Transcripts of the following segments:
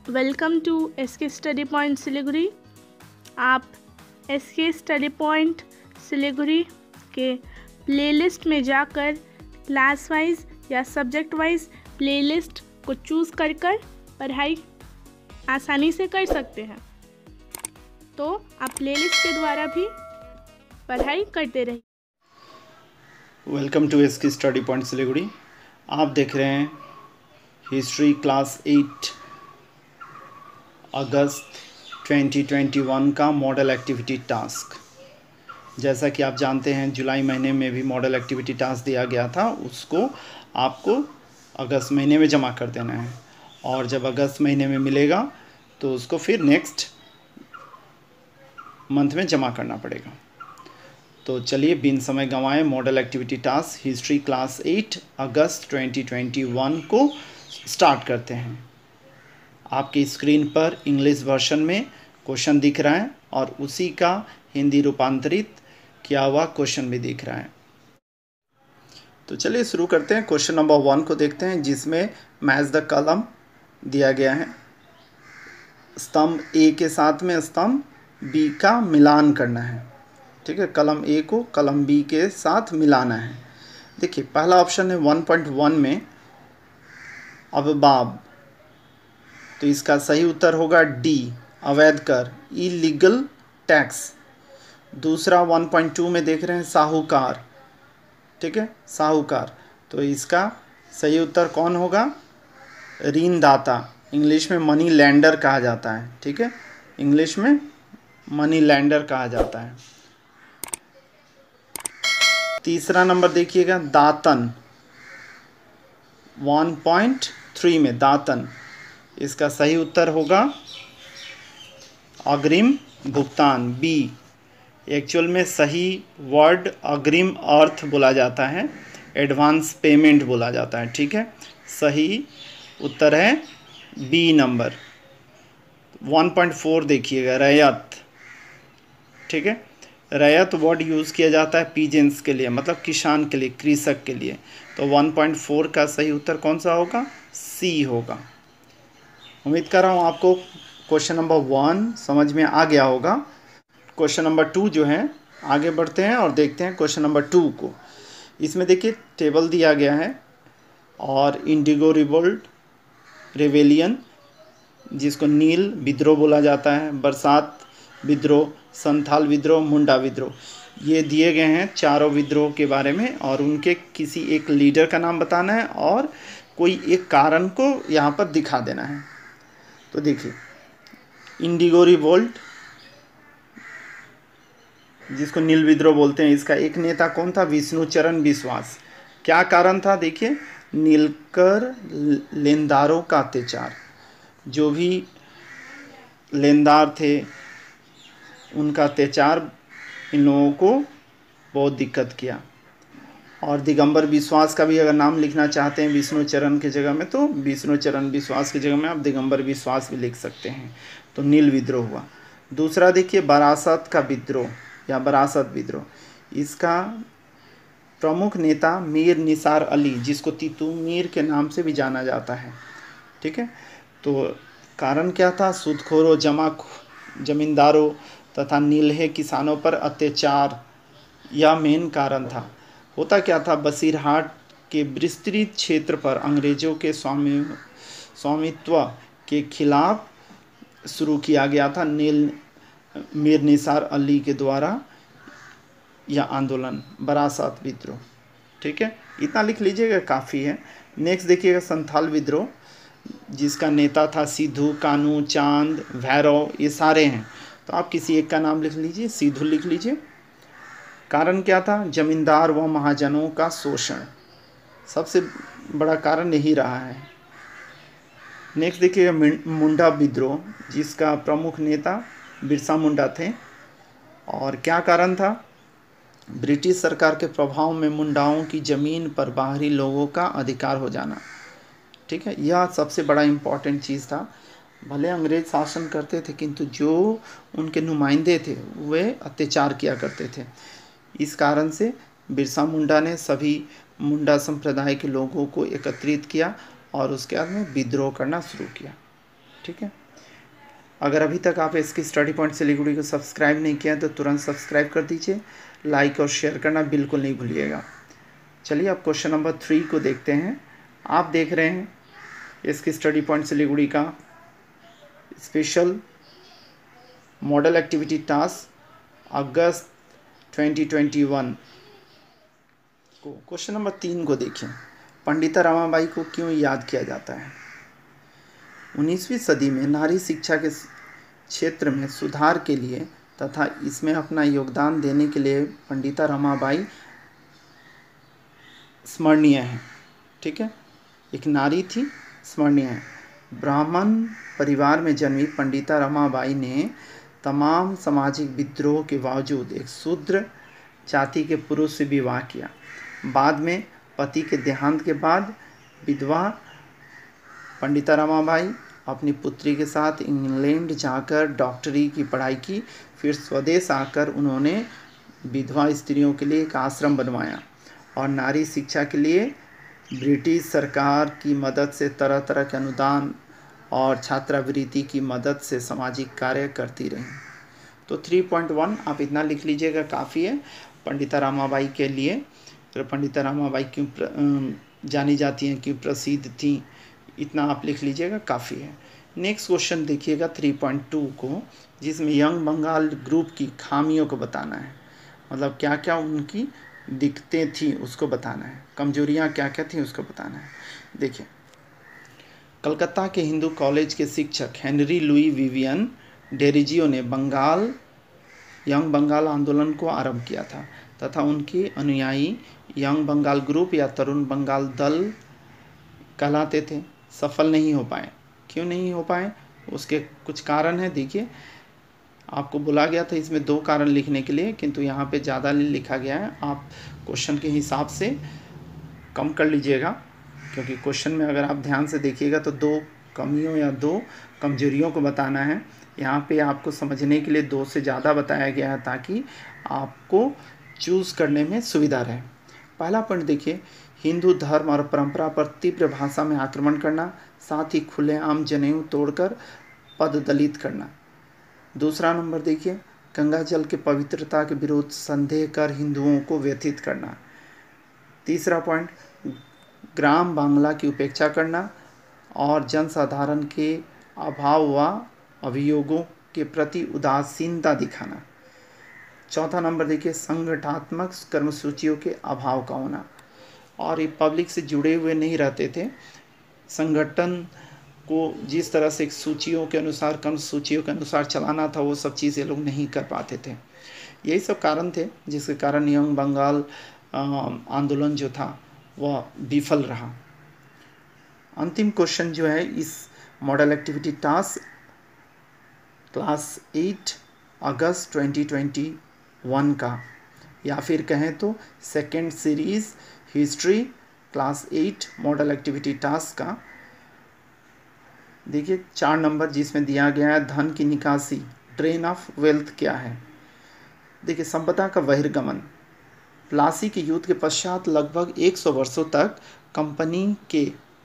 Welcome to SK study point Siliguri. आप SK study point Siliguri के playlist में जाकर क्लास वाइज या सब्जेक्ट वाइज प्लेलिस्ट को चूज़ कर पढ़ाई आसानी से कर सकते हैं। तो आप प्लेलिस्ट के द्वारा भी पढ़ाई करते रहिए। Welcome to SK study point Siliguri. आप देख रहे हैं हिस्ट्री क्लास 8 अगस्त 2021 का मॉडल एक्टिविटी टास्क। जैसा कि आप जानते हैं जुलाई महीने में भी मॉडल एक्टिविटी टास्क दिया गया था, उसको आपको अगस्त महीने में जमा कर देना है और जब अगस्त महीने में मिलेगा तो उसको फिर नेक्स्ट मंथ में जमा करना पड़ेगा। तो चलिए बिन समय गंवाए model activity task history class 8 अगस्त 2021 को स्टार्ट करते हैं। आपकी स्क्रीन पर इंग्लिश वर्जन में क्वेश्चन दिख रहा है और उसी का हिंदी रूपांतरित किया हुआ क्वेश्चन भी दिख रहा है। तो चलिए शुरू करते हैं। क्वेश्चन नंबर 1 को देखते हैं, जिसमें मैच द कॉलम दिया गया है। स्तंभ ए के साथ में स्तंभ बी का मिलान करना है। ठीक है, कॉलम ए को कॉलम बी के साथ मिलाना है। देखिए पहला ऑप्शन है 1.1 में अवबाब, तो इसका सही उत्तर होगा डी अवैध कर, इलीगल टैक्स। दूसरा 1.2 में देख रहे हैं साहूकार। ठीक है, साहूकार, तो इसका सही उत्तर कौन होगा? ऋणदाता, इंग्लिश में मनी लैंडर कहा जाता है। ठीक है, इंग्लिश में मनी लैंडर कहा जाता है। तीसरा नंबर देखिएगा दातन, 1.3 में दातन, इसका सही उत्तर होगा अग्रिम भुगतान, बी। एक्चुअल में सही वर्ड अग्रिम अर्थ बोला जाता है, एडवांस पेमेंट बोला जाता है। ठीक है, सही उत्तर है बी नंबर। 1.4 देखिएगा रैयत। ठीक है, रैयत वर्ड यूज़ किया जाता है पीजेंट्स के लिए, मतलब किसान के लिए, कृषक के लिए। तो 1.4 का सही उत्तर कौन सा होगा? सी होगा। उम्मीद कर रहा हूँ आपको क्वेश्चन नंबर 1 समझ में आ गया होगा। क्वेश्चन नंबर 2 जो है, आगे बढ़ते हैं और देखते हैं क्वेश्चन नंबर 2 को। इसमें देखिए टेबल दिया गया है और इंडिगो रिवोल्ट, रेवेलियन जिसको नील विद्रोह बोला जाता है, बरसात विद्रोह, संथाल विद्रोह, मुंडा विद्रोह, ये दिए गए हैं चारों विद्रोह के बारे में और उनके किसी एक लीडर का नाम बताना है और कोई एक कारण को यहाँ पर दिखा देना है। तो देखिए इंडिगो रिवोल्ट जिसको नील विद्रोह बोलते हैं, इसका एक नेता कौन था? विष्णुचरण विश्वास। क्या कारण था? देखिए नीलकर लेनदारों का अत्याचार, जो भी लेनदार थे उनका अत्याचार इन लोगों को बहुत दिक्कत किया। और दिगंबर विश्वास का भी अगर नाम लिखना चाहते हैं विष्णुचरण की जगह में, तो विष्णुचरण विश्वास की जगह में आप दिगंबर विश्वास भी लिख सकते हैं। तो नील विद्रोह हुआ। दूसरा देखिए बरासत का विद्रोह या बरासत विद्रोह, इसका प्रमुख नेता मीर निसार अली, जिसको तीतुमीर के नाम से भी जाना जाता है। ठीक है, तो कारण क्या था? सूदखोरों, जमींदारों तथा नीलहे किसानों पर अत्याचार, यह मेन कारण था। होता क्या था? बसीरहाट के विस्तृत क्षेत्र पर अंग्रेज़ों के स्वामित्व के खिलाफ शुरू किया गया था मीर निसार अली के द्वारा यह आंदोलन, बरासत विद्रोह। ठीक है, इतना लिख लीजिएगा, काफ़ी है। नेक्स्ट देखिएगा संथाल विद्रोह, जिसका नेता था सिद्धू, कानू, चांद, भैरव, ये सारे हैं। तो आप किसी एक का नाम लिख लीजिए, सिद्धू लिख लीजिए। कारण क्या था? जमींदार व महाजनों का शोषण, सबसे बड़ा कारण यही रहा है। नेक्स्ट देखिएगा मुंडा विद्रोह, जिसका प्रमुख नेता बिरसा मुंडा थे। और क्या कारण था? ब्रिटिश सरकार के प्रभाव में मुंडाओं की ज़मीन पर बाहरी लोगों का अधिकार हो जाना। ठीक है, यह सबसे बड़ा इम्पॉर्टेंट चीज़ था। भले अंग्रेज शासन करते थे, किंतु जो उनके नुमाइंदे थे वे अत्याचार किया करते थे। इस कारण से बिरसा मुंडा ने सभी मुंडा संप्रदाय के लोगों को एकत्रित किया और उसके बाद में विद्रोह करना शुरू किया। ठीक है। अगर अभी तक आप इसकी स्टडी पॉइंट सिलीगुड़ी को सब्सक्राइब नहीं किया तो तुरंत सब्सक्राइब कर दीजिए, लाइक और शेयर करना बिल्कुल नहीं भूलिएगा। चलिए अब क्वेश्चन नंबर 3 को देखते हैं। आप देख रहे हैं इसकी स्टडी पॉइंट सिलीगुड़ी का स्पेशल मॉडल एक्टिविटी टास्क अगस्त 2021 को। क्वेश्चन नंबर 3 को देखिए। पंडिता रमाबाई को क्यों याद किया जाता है? 19वीं सदी में नारी शिक्षा के क्षेत्र में सुधार के लिए तथा इसमें अपना योगदान देने के लिए पंडिता रमाबाई स्मरणीय है। ठीक है, एक नारी थी, स्मरणीय है। ब्राह्मण परिवार में जन्मी पंडिता रमाबाई ने तमाम सामाजिक विद्रोह के बावजूद एक शूद्र जाति के पुरुष से विवाह किया। बाद में पति के देहांत के बाद विधवा पंडिता रमाबाई अपनी पुत्री के साथ इंग्लैंड जाकर डॉक्टरी की पढ़ाई की। फिर स्वदेश आकर उन्होंने विधवा स्त्रियों के लिए एक आश्रम बनवाया और नारी शिक्षा के लिए ब्रिटिश सरकार की मदद से तरह तरह के अनुदान और छात्रवृत्ति की मदद से सामाजिक कार्य करती रहीं। तो 3.1 आप इतना लिख लीजिएगा, काफ़ी है पंडिता रमाबाई के लिए। तो पंडिता रमाबाई क्यों जानी जाती हैं, क्यों प्रसिद्ध थी, इतना आप लिख लीजिएगा, काफ़ी है। नेक्स्ट क्वेश्चन देखिएगा 3.2 को, जिसमें यंग बंगाल ग्रुप की खामियों को बताना है। मतलब क्या क्या उनकी दिक्कतें थी उसको बताना है, कमजोरियां क्या क्या थी उसको बताना है। देखिए, कलकत्ता के हिंदू कॉलेज के शिक्षक हेनरी लुई विवियन डेरिजियो ने यंग बंगाल आंदोलन को आरंभ किया था तथा उनके अनुयायी यंग बंगाल ग्रुप या तरुण बंगाल दल कहलाते थे। सफल नहीं हो पाए। क्यों नहीं हो पाए? उसके कुछ कारण हैं। देखिए, आपको बोला गया था इसमें 2 कारण लिखने के लिए, किंतु यहाँ पे ज़्यादा लिखा गया है। आप क्वेश्चन के हिसाब से कम कर लीजिएगा, क्योंकि क्वेश्चन में अगर आप ध्यान से देखिएगा तो 2 कमियों या 2 कमजोरियों को बताना है। यहाँ पे आपको समझने के लिए 2 से ज़्यादा बताया गया है ताकि आपको चूज़ करने में सुविधा रहे। पहला पॉइंट देखिए, हिंदू धर्म और परंपरा पर तीव्र भाषा में आक्रमण करना, साथ ही खुलेआम जनेऊ तोड़कर पद दलित करना। दूसरा नंबर देखिए, गंगा जल के पवित्रता के विरुद्ध संदेह कर हिंदुओं को व्यथित करना। तीसरा पॉइंट, ग्राम बांग्ला की उपेक्षा करना और जनसाधारण के अभाव व अभियोगों के प्रति उदासीनता दिखाना। चौथा नंबर देखिए, संगठनात्मक कर्मसूचियों के अभाव का होना, और ये पब्लिक से जुड़े हुए नहीं रहते थे। संगठन को जिस तरह से सूचियों के अनुसार, कर्मसूचियों के अनुसार चलाना था, वो सब चीज़ें लोग नहीं कर पाते थे। यही सब कारण थे जिसके कारण यंग बंगाल आंदोलन जो था वह विफल रहा। अंतिम क्वेश्चन जो है इस मॉडल एक्टिविटी टास्क क्लास 8 अगस्त 2021 का, या फिर कहें तो second series history class 8 model activity task का। देखिए 4 नंबर जिसमें दिया गया है, धन की निकासी, ड्रेन ऑफ वेल्थ क्या है। देखिए, संपदा का बहिर्गमन। प्लासी के युद्ध के पश्चात लगभग 100 वर्षों तक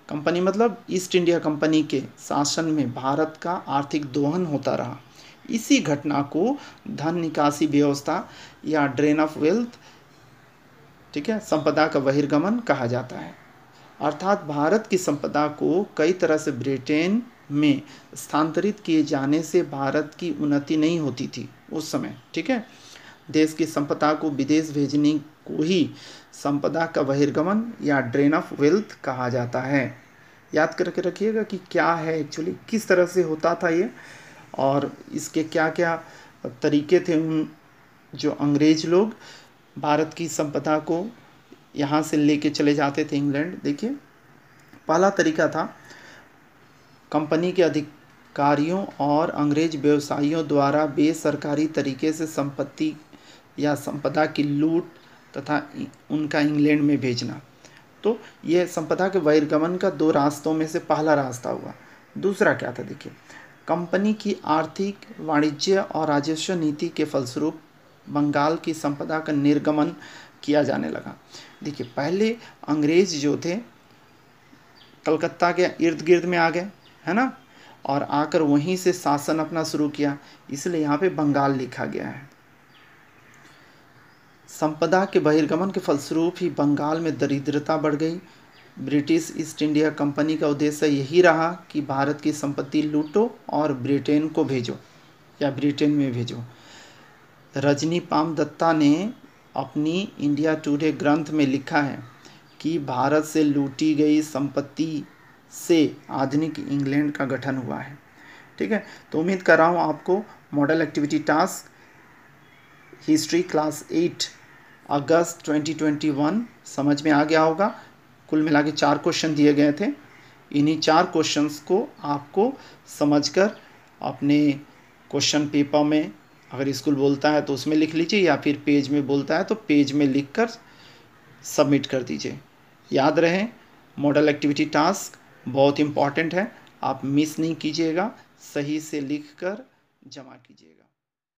कंपनी मतलब ईस्ट इंडिया कंपनी के शासन में भारत का आर्थिक दोहन होता रहा। इसी घटना को धन निकासी व्यवस्था या ड्रेन ऑफ वेल्थ, ठीक है, संपदा का बहिर्गमन कहा जाता है। अर्थात भारत की संपदा को कई तरह से ब्रिटेन में स्थानांतरित किए जाने से भारत की उन्नति नहीं होती थी उस समय। ठीक है, देश की संपदा को विदेश भेजने को ही संपदा का बहिर्गमन या ड्रेन ऑफ वेल्थ कहा जाता है। याद करके रखिएगा कि क्या है एक्चुअली, किस तरह से होता था ये, और इसके क्या क्या तरीके थे। उन जो अंग्रेज लोग भारत की संपदा को यहाँ से लेके चले जाते थे इंग्लैंड। देखिए, पहला तरीका था कंपनी के अधिकारियों और अंग्रेज व्यवसायियों द्वारा बेसरकारी तरीके से संपत्ति या संपदा की लूट तथा उनका इंग्लैंड में भेजना। तो यह संपदा के बहिर्गमन का 2 रास्तों में से पहला रास्ता हुआ। दूसरा क्या था? देखिए, कंपनी की आर्थिक, वाणिज्य और राजस्व नीति के फलस्वरूप बंगाल की संपदा का निर्गमन किया जाने लगा। देखिए, पहले अंग्रेज जो थे कलकत्ता के इर्द गिर्द में आ गए, है ना, और आकर वहीं से शासन अपना शुरू किया, इसलिए यहाँ पे बंगाल लिखा गया है। संपदा के बहिर्गमन के फलस्वरूप ही बंगाल में दरिद्रता बढ़ गई। ब्रिटिश ईस्ट इंडिया कंपनी का उद्देश्य यही रहा कि भारत की संपत्ति लूटो और ब्रिटेन को भेजो या ब्रिटेन में भेजो। रजनी पाम दत्ता ने अपनी इंडिया टुडे ग्रंथ में लिखा है कि भारत से लूटी गई संपत्ति से आधुनिक इंग्लैंड का गठन हुआ है। ठीक है, तो उम्मीद कर रहा हूँ आपको model activity task history class 8 अगस्त 2021 समझ में आ गया होगा। कुल मिला के 4 क्वेश्चन दिए गए थे। इन्हीं 4 क्वेश्चंस को आपको समझकर अपने क्वेश्चन पेपर में, अगर स्कूल बोलता है तो उसमें लिख लीजिए, या फिर पेज में बोलता है तो पेज में लिखकर सबमिट कर दीजिए। याद रहे, मॉडल एक्टिविटी टास्क बहुत इम्पॉर्टेंट है, आप मिस नहीं कीजिएगा, सही से लिखकर जमा कीजिएगा।